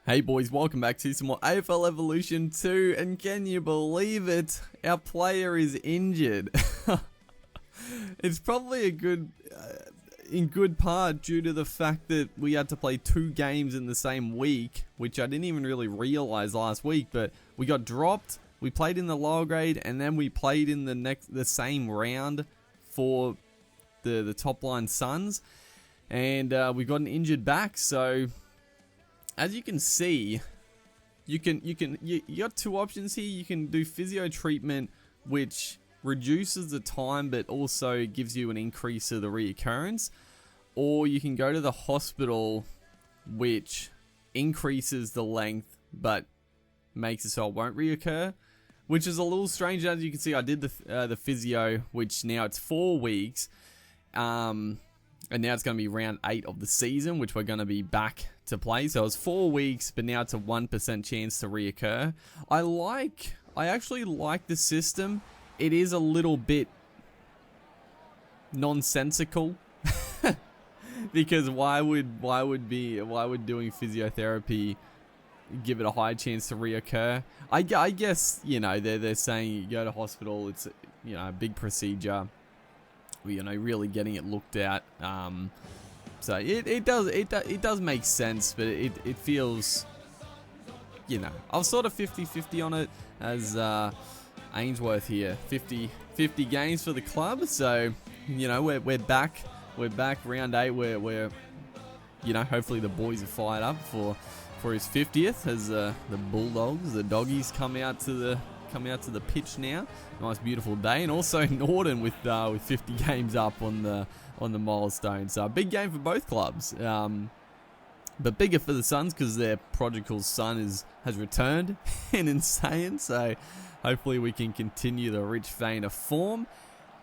Hey boys, welcome back to some more AFL Evolution 2, and can you believe it? Our player is injured. It's probably a good, in good part due to the fact that we had to play 2 games in the same week, which I didn't even really realize last week, but we got dropped, we played in the lower grade, and then we played in the same round for the top line Suns, and we got an injured back, so as you can see, you got 2 options here. You can do physio treatment, which reduces the time but also gives you an increase of the reoccurrence, or you can go to the hospital, which increases the length but makes it so it won't reoccur, which is a little strange. As you can see, I did the physio, which now it's 4 weeks, and now it's going to be round 8 of the season, which we're going to be back to play. So it's 4 weeks, but now it's a 1% chance to reoccur. I actually like the system. It is a little bit nonsensical because why would doing physiotherapy give it a high chance to reoccur? I guess, you know, they're saying you go to hospital, it's, you know, a big procedure, you know, really getting it looked at. So it does make sense, but it feels, you know, I was sort of 50-50 on it, as Ainsworth here, 50 games for the club. So, you know, we're back round 8. We're you know, hopefully the boys are fired up for his 50th, as the Bulldogs, the doggies come out to the pitch now. Nice beautiful day, and also Norton with 50 games up on the milestone. So a big game for both clubs, but bigger for the Suns because their prodigal son has returned and insane. So hopefully we can continue the rich vein of form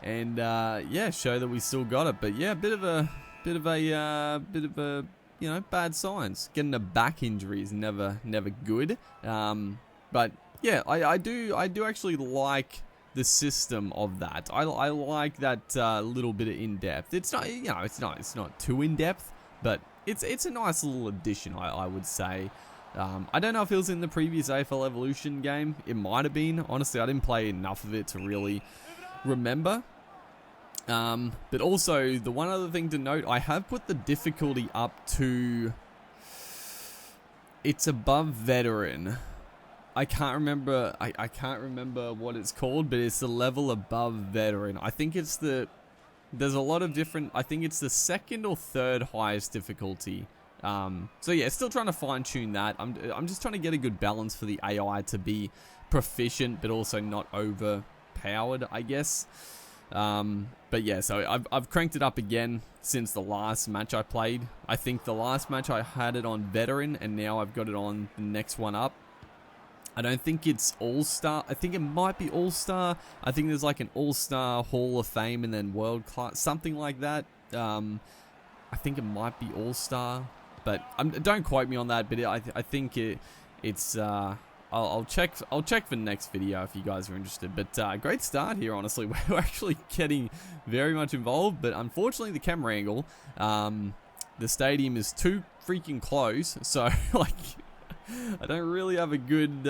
and yeah, show that we still got it. But yeah, bit of a you know, bad signs. Getting a back injury is never good. But yeah, I do actually like the system of that. I like that little bit of in depth. It's not, you know, it's not too in depth, but it's a nice little addition, I would say. I don't know if it was in the previous AFL Evolution game. It might have been. Honestly, I didn't play enough of it to really remember. But also, the one other thing to note, I have put the difficulty up to, it's above veteran. I can't remember. I can't remember what it's called, but it's the level above veteran. I think it's there's a lot of different. I think it's the 2nd or 3rd highest difficulty. So yeah, still trying to fine tune that. I'm just trying to get a good balance for the AI to be proficient, but also not overpowered, I guess. But yeah, so I've cranked it up again since the last match I played. I think the last match I had it on veteran, and now I've got it on the next one up. I don't think it's All-Star. I think it might be All-Star. I think there's like an All-Star Hall of Fame and then World Class, something like that. I think it might be All-Star, but don't quote me on that. But I think it's. I'll check for next video if you guys are interested. But great start here, honestly. We're actually getting very much involved, but unfortunately the camera angle, the stadium is too freaking close. So like, I don't really have a good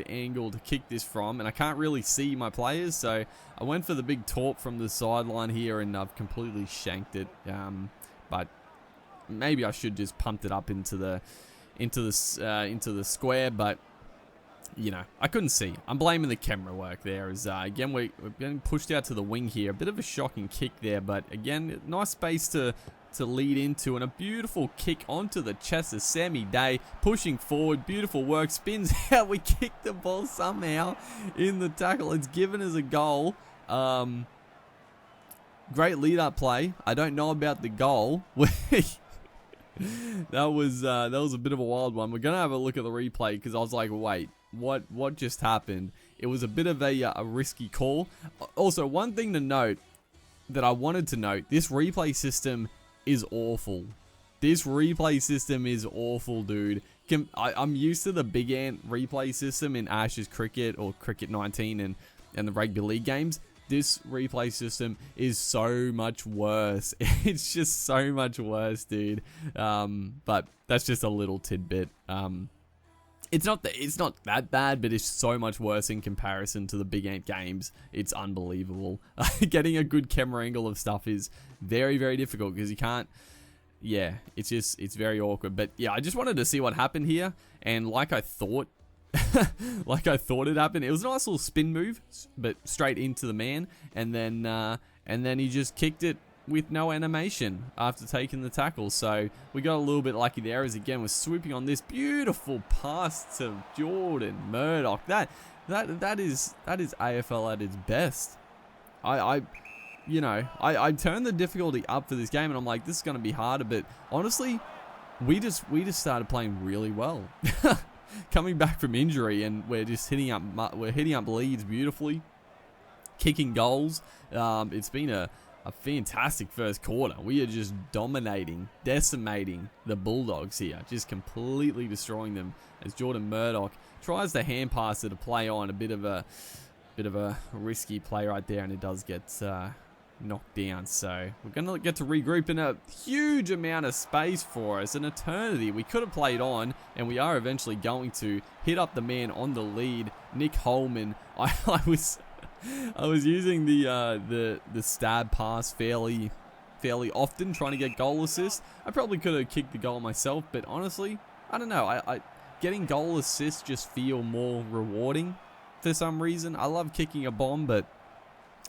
angle to kick this from, and I can't really see my players. So I went for the big torp from the sideline here, and I've completely shanked it. But maybe I should just pumped it up into the square, but you know, I couldn't see. I'm blaming the camera work there. As again, we're getting pushed out to the wing here. A bit of a shocking kick there, but again, nice space to lead into, and a beautiful kick onto the chest of Sammy Day, pushing forward. Beautiful work, spins out. We kick the ball somehow in the tackle. It's given as a goal. Great lead up play. I don't know about the goal. That was a bit of a wild one. We're gonna have a look at the replay because I was like, wait, what just happened? It was a bit of a risky call. Also, one thing to note that I wanted to note: this replay system is awful. This replay system is awful, dude. I'm used to the Big Ant replay system in Ashes Cricket or Cricket 19 and the rugby league games. this replay system is so much worse. It's just so much worse, dude. But that's just a little tidbit. It's not that bad, but it's so much worse in comparison to the Big Ant games. It's unbelievable. Getting a good camera angle of stuff is very, very difficult because you can't. Yeah, it's very awkward. But yeah, I just wanted to see what happened here, and like I thought it happened. It was a nice little spin move, but straight into the man, and then he just kicked it with no animation after taking the tackle. So we got a little bit lucky there, as again we're swooping on this beautiful pass to Jordan Murdoch. That is AFL at its best. I turned the difficulty up for this game, and I'm like, this is going to be harder, but honestly, we just started playing really well. Coming back from injury, and we're just hitting up leads beautifully, kicking goals. It's been a fantastic first quarter. We are just dominating, decimating the Bulldogs here, just completely destroying them as Jordan Murdoch tries the hand passer to play on. A bit of a risky play right there, and it does get knocked down. So we're going to get to regroup in a huge amount of space for us, an eternity. We could have played on, and we are eventually going to hit up the man on the lead, Nick Holman. I was using the stab pass fairly often, trying to get goal assist. I probably could have kicked the goal myself, but honestly, I don't know. I getting goal assists just feel more rewarding for some reason. I love kicking a bomb, but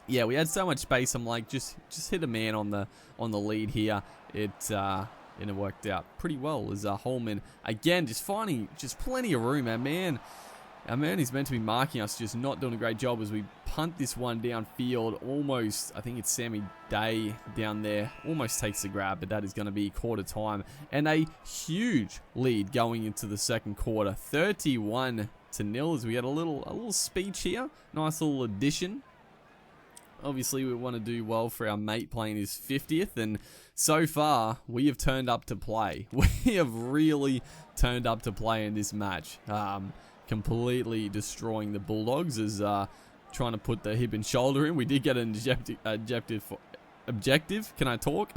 yeah, we had so much space. I'm like, just hit a man on the lead here. It worked out pretty well as Holman again just finding just plenty of room. Our man is meant to be marking us, just not doing a great job as we punt this one downfield. Almost, I think it's Sammy Day down there, almost takes the grab, but that is going to be quarter time. And a huge lead going into the second quarter, 31-0, as we had a little speech here. Nice little addition. Obviously, we want to do well for our mate playing his 50th, and so far, we have turned up to play. We have really turned up to play in this match. Completely destroying the Bulldogs as trying to put the hip and shoulder in. We did get an objective. Can I talk?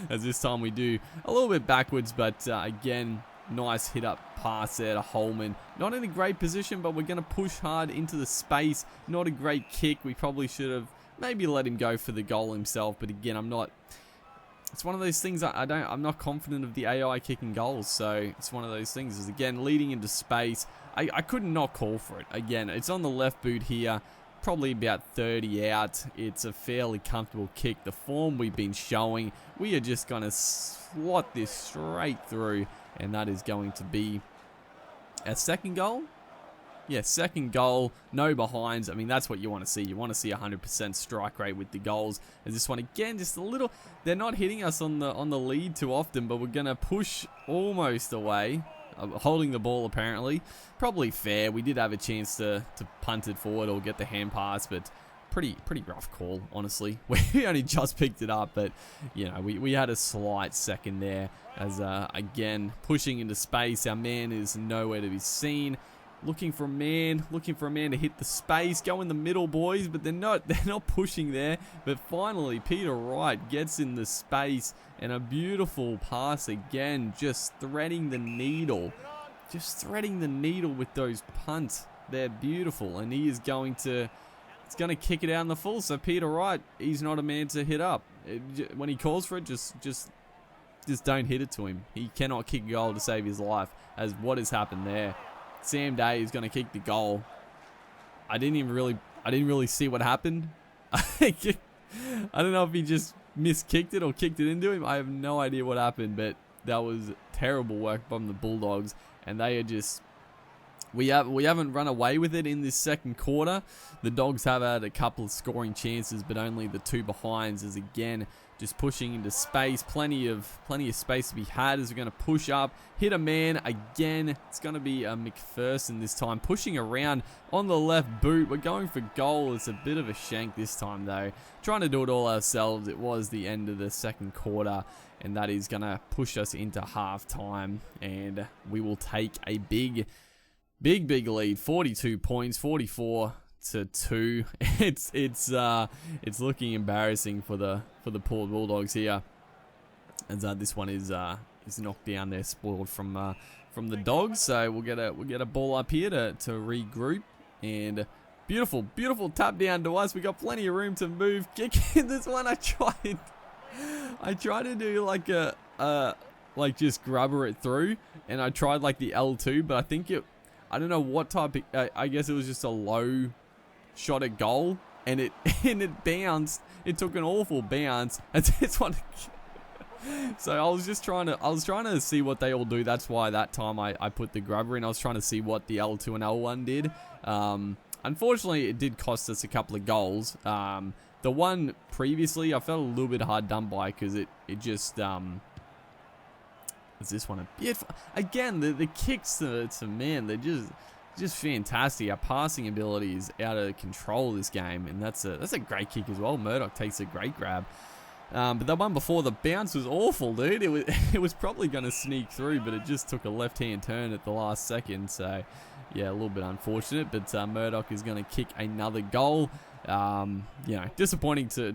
As this time we do a little bit backwards, but again, nice hit up pass there to Holman. Not in a great position, but we're going to push hard into the space. Not a great kick. We probably should have maybe let him go for the goal himself, but again, I'm not. It's one of those things I'm not confident of the AI kicking goals, so it's one of those things. Is again leading into space. I could not call for it. Again, it's on the left boot here, probably about 30 out. It's a fairly comfortable kick. The form we've been showing, we are just going to slot this straight through, and that is going to be our second goal. Yeah, second goal, no behinds. I mean, that's what you want to see. You want to see 100% strike rate with the goals. And this one, again, just a little. They're not hitting us on the lead too often, but we're going to push almost away. Holding the ball, apparently. Probably fair. We did have a chance to punt it forward or get the hand pass, but pretty rough call, honestly. We only just picked it up, but, you know, we had a slight second there. As, again, pushing into space. Our man is nowhere to be seen. Looking for a man to hit the space, go in the middle, boys, but they're not pushing there. But finally, Peter Wright gets in the space, and a beautiful pass again, just threading the needle with those punts. They're beautiful, and he is going to kick it out in the full. So Peter Wright, he's not a man to hit up. When he calls for it, just don't hit it to him. He cannot kick a goal to save his life, as what has happened there. Sam Day is going to kick the goal. I didn't really see what happened. I don't know if he just miskicked it or kicked it into him. I have no idea what happened, but that was terrible work from the Bulldogs, and they are just. We haven't run away with it in this second quarter. The Dogs have had a couple of scoring chances, but only the two behinds. As again, just pushing into space. Plenty of space to be had as we're going to push up, hit a man again. It's going to be McPherson this time, pushing around on the left boot. We're going for goal. It's a bit of a shank this time though. Trying to do it all ourselves. It was the end of the second quarter, and that is going to push us into halftime, and we will take a big lead, 42 points, 44 to 2. It's looking embarrassing for the poor Bulldogs here, as this one is knocked down there, spoiled from the Dogs. So we'll get a ball up here to regroup, and beautiful tap down to us. We got plenty of room to move. Kick in this one. I tried to do like like just grubber it through, and I tried like the L2, but I think I don't know what type I guess it was just a low shot at goal, and it bounced. It took an awful bounce, and this one. So I was trying to see what they all do. That's why that time I put the grubber in. I was trying to see what the L2 and L1 did. Unfortunately, it did cost us a couple of goals. The one previously, I felt a little bit hard done by, because it just is this one a bit again, the kicks to man, they're just fantastic. Our passing ability is out of control this game, and that's a great kick as well. Murdoch takes a great grab. But the one before, the bounce was awful, dude. It was probably going to sneak through, but it just took a left-hand turn at the last second. So, yeah, a little bit unfortunate. But Murdoch is going to kick another goal. Disappointing to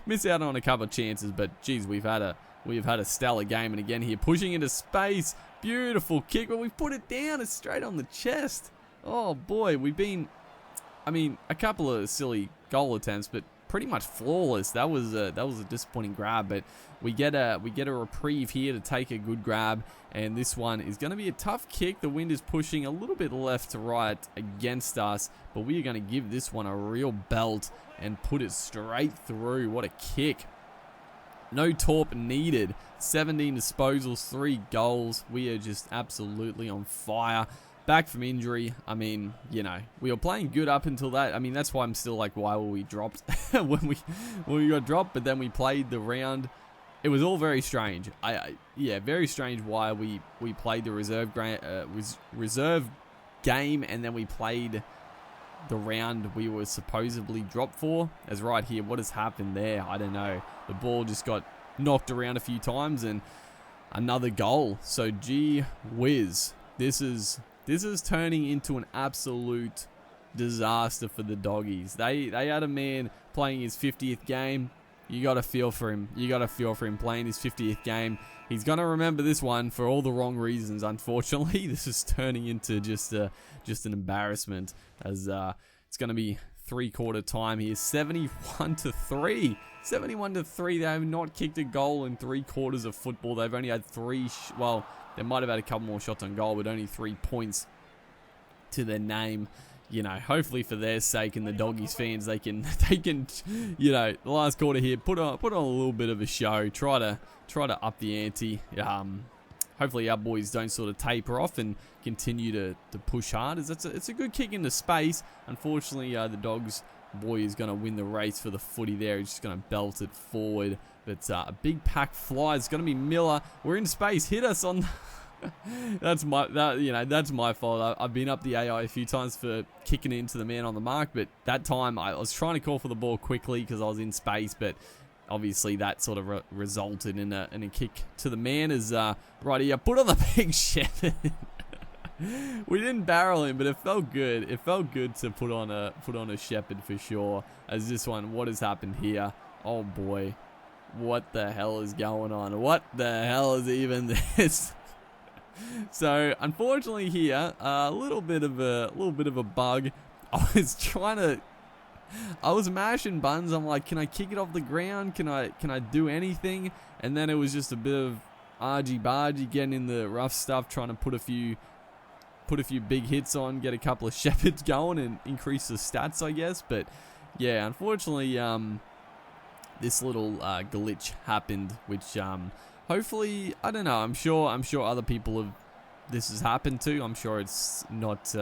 miss out on a couple of chances. But, geez, we've had a stellar game. And again here, pushing into space. Beautiful kick, but we've put it down. It's straight on the chest. Oh, boy. A couple of silly goal attempts, but pretty much flawless. That was a disappointing grab, but we get a reprieve here to take a good grab, and this one is going to be a tough kick. The wind is pushing a little bit left to right against us, but we are going to give this one a real belt and put it straight through. What a kick. No torp needed. 17 disposals, 3 goals. We are just absolutely on fire. Back from injury. We were playing good up until that. That's why I'm still like, why were we dropped when we got dropped? But then we played the round. It was all very strange. Very strange why we played the reserve game, and then we played the round we were supposedly dropped for. As right here, what has happened there? I don't know. The ball just got knocked around a few times, and another goal. So gee whiz, this is turning into an absolute disaster for the Doggies. They had a man playing his 50th game. You got to feel for him. You got to feel for him playing his 50th game. He's going to remember this one for all the wrong reasons, unfortunately. This is turning into just an embarrassment, as it's going to be three-quarter time here. 71-3. 71-3. They have not kicked a goal in 3 quarters of football. They've only had 3... They might have had a couple more shots on goal, but only 3 points to their name. Hopefully for their sake and the Doggies fans, they can, the last quarter here, put on a little bit of a show. Try to up the ante. Hopefully our boys don't sort of taper off and continue to push hard. It's a good kick into space. Unfortunately, the Dogs boy is going to win the race for the footy there. He's just going to belt it forward. But a big pack fly. It's going to be Miller. We're in space. Hit us on. That's my fault. I've been up the AI a few times for kicking it into the man on the mark, but that time I was trying to call for the ball quickly because I was in space, but obviously that sort of resulted in a kick to the man. As right here, put on the big Shepherd. We didn't barrel him, but it felt good. It felt good to put on a Shepherd for sure. As this one, what has happened here? Oh boy. What the hell is going on? What the hell is even this? So unfortunately here, a little bit of a bug. I was mashing buttons. I'm like, can I kick it off the ground? Can I do anything? And then it was just a bit of argy-bargy, getting in the rough stuff, trying to put a few big hits on, get a couple of Shepherds going and increase the stats, I guess. But yeah, unfortunately, this little glitch happened, which hopefully, I don't know. I'm sure other people this has happened to. I'm sure it's not.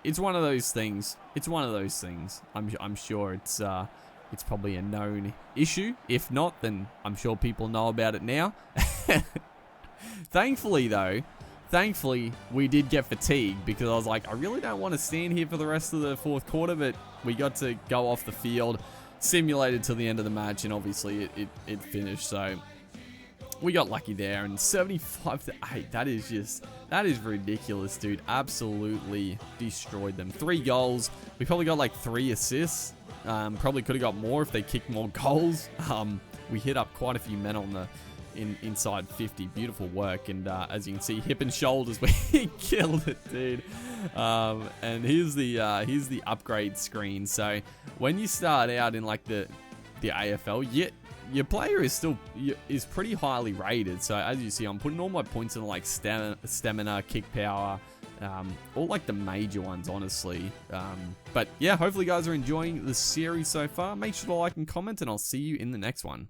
It's one of those things. I'm sure it's probably a known issue. If not, then I'm sure people know about it now. Thankfully, we did get fatigued, because I was like, I really don't want to stand here for the rest of the fourth quarter, but we got to go off the field, simulated till the end of the match, and obviously it finished. So we got lucky there, and 75-8. That is ridiculous, dude. Absolutely destroyed them. 3 goals. We probably got like 3 assists. Probably could have got more if they kicked more goals. We hit up quite a few men on the inside 50. Beautiful work, and as you can see, hip and shoulders, we killed it, dude. And here's the upgrade screen. So when you start out in like the AFL, your player is pretty highly rated. So as you see, I'm putting all my points in like stamina, kick power, all like the major ones, honestly. But yeah, hopefully you guys are enjoying the series so far. Make sure to like and comment, and I'll see you in the next one.